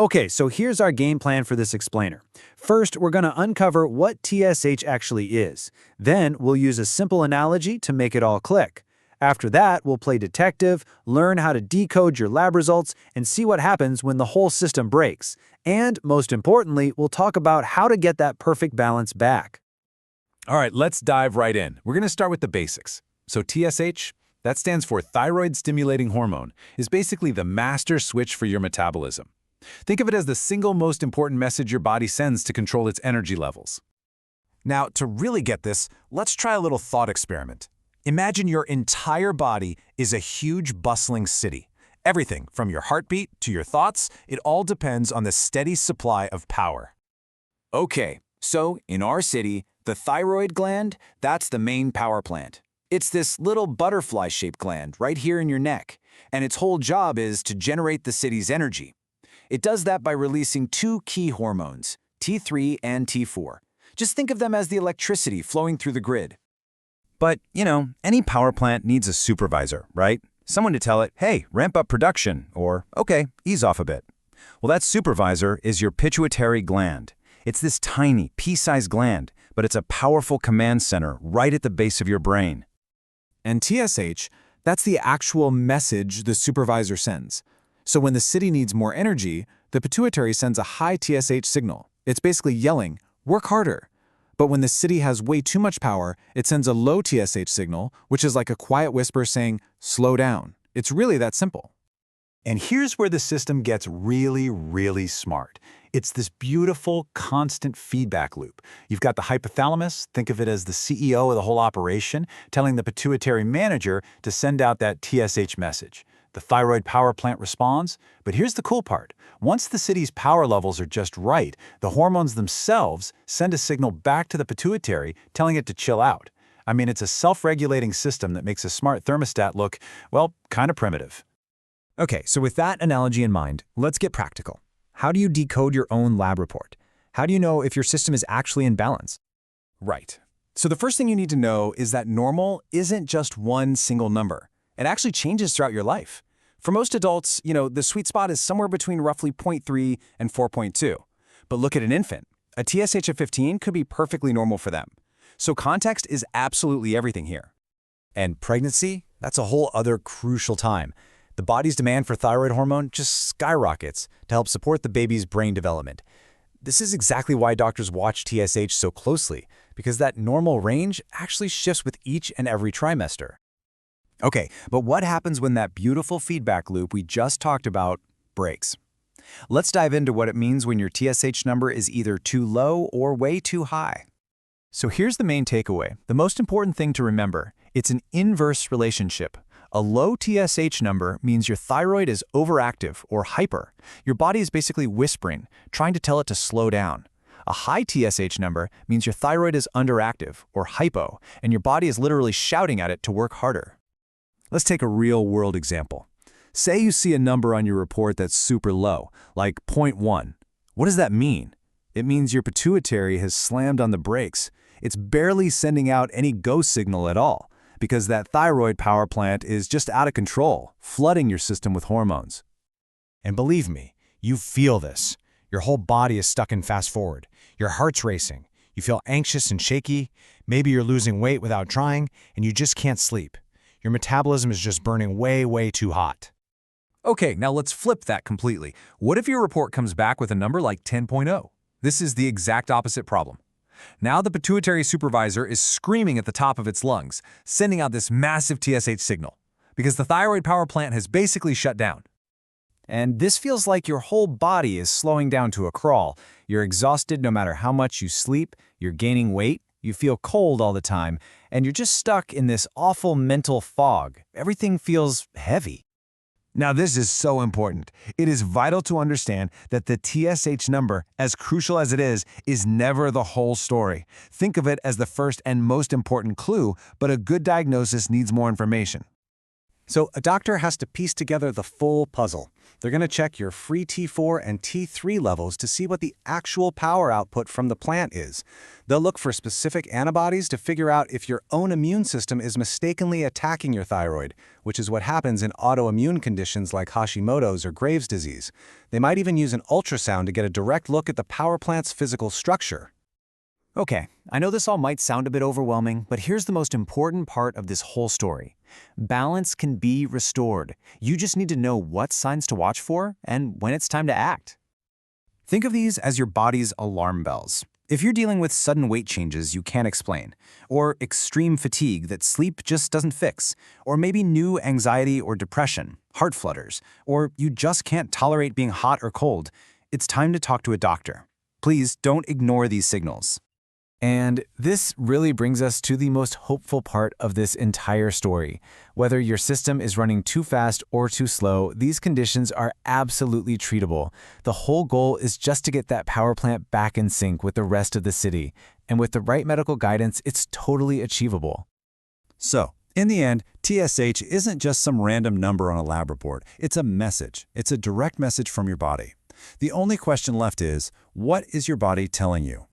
Okay, so here's our game plan for this explainer. First, we're going to uncover what TSH actually is. Then, we'll use a simple analogy to make it all click. After that, we'll play detective, learn how to decode your lab results, and see what happens when the whole system breaks. And, most importantly, we'll talk about how to get that perfect balance back. All right, let's dive right in. We're going to start with the basics. So TSH, that stands for Thyroid-Stimulating Hormone, is basically the master switch for your metabolism. Think of it as the single most important message your body sends to control its energy levels. Now, to really get this, let's try a little thought experiment. Imagine your entire body is a huge bustling city. Everything, from your heartbeat to your thoughts, it all depends on the steady supply of power. Okay, so in our city, the thyroid gland, that's the main power plant. It's this little butterfly-shaped gland right here in your neck, and its whole job is to generate the city's energy. It does that by releasing two key hormones, T3 and T4. Just think of them as the electricity flowing through the grid. But, any power plant needs a supervisor, right? Someone to tell it, hey, ramp up production, or, okay, ease off a bit. Well, that supervisor is your pituitary gland. It's this tiny, pea-sized gland, but it's a powerful command center right at the base of your brain. And TSH, that's the actual message the supervisor sends. So when the city needs more energy, the pituitary sends a high TSH signal. It's basically yelling, work harder. But when the city has way too much power, it sends a low TSH signal, which is like a quiet whisper saying, slow down. It's really that simple. And here's where the system gets really, really smart. It's this beautiful, constant feedback loop. You've got the hypothalamus, think of it as the CEO of the whole operation, telling the pituitary manager to send out that TSH message. The thyroid power plant responds, but here's the cool part. Once the city's power levels are just right, the hormones themselves send a signal back to the pituitary telling it to chill out. I mean, it's a self-regulating system that makes a smart thermostat look, well, kind of primitive. Okay, so with that analogy in mind, let's get practical. How do you decode your own lab report? How do you know if your system is actually in balance? Right. So the first thing you need to know is that normal isn't just one single number. It actually changes throughout your life. For most adults, the sweet spot is somewhere between roughly 0.3 and 4.2. But look at an infant. A TSH of 15 could be perfectly normal for them. So context is absolutely everything here. And pregnancy? That's a whole other crucial time. The body's demand for thyroid hormone just skyrockets to help support the baby's brain development. This is exactly why doctors watch TSH so closely, because that normal range actually shifts with each and every trimester. Okay, but what happens when that beautiful feedback loop we just talked about breaks? Let's dive into what it means when your TSH number is either too low or way too high. So here's the main takeaway. The most important thing to remember, it's an inverse relationship. A low TSH number means your thyroid is overactive or hyper. Your body is basically whispering, trying to tell it to slow down. A high TSH number means your thyroid is underactive or hypo, and your body is literally shouting at it to work harder. Let's take a real-world example. Say you see a number on your report that's super low, like 0.1. What does that mean? It means your pituitary has slammed on the brakes. It's barely sending out any go signal at all, because that thyroid power plant is just out of control, flooding your system with hormones. And believe me, you feel this. Your whole body is stuck in fast forward. Your heart's racing. You feel anxious and shaky. Maybe you're losing weight without trying, and you just can't sleep. Your metabolism is just burning way, way too hot. Okay, now let's flip that completely. What if your report comes back with a number like 10.0? This is the exact opposite problem. Now the pituitary supervisor is screaming at the top of its lungs, sending out this massive TSH signal, because the thyroid power plant has basically shut down. And this feels like your whole body is slowing down to a crawl. You're exhausted no matter how much you sleep, you're gaining weight, you feel cold all the time, and you're just stuck in this awful mental fog. Everything feels heavy. Now this is so important. It is vital to understand that the TSH number, as crucial as it is never the whole story. Think of it as the first and most important clue, but a good diagnosis needs more information. So a doctor has to piece together the full puzzle. They're going to check your free T4 and T3 levels to see what the actual power output from the plant is. They'll look for specific antibodies to figure out if your own immune system is mistakenly attacking your thyroid, which is what happens in autoimmune conditions like Hashimoto's or Graves' disease. They might even use an ultrasound to get a direct look at the power plant's physical structure. Okay, I know this all might sound a bit overwhelming, but here's the most important part of this whole story. Balance can be restored. You just need to know what signs to watch for and when it's time to act. Think of these as your body's alarm bells. If you're dealing with sudden weight changes you can't explain, or extreme fatigue that sleep just doesn't fix, or maybe new anxiety or depression, heart flutters, or you just can't tolerate being hot or cold, it's time to talk to a doctor. Please don't ignore these signals. And this really brings us to the most hopeful part of this entire story. Whether your system is running too fast or too slow, these conditions are absolutely treatable. The whole goal is just to get that power plant back in sync with the rest of the city. And with the right medical guidance, it's totally achievable. So, in the end, TSH isn't just some random number on a lab report. It's a message. It's a direct message from your body. The only question left is, what is your body telling you?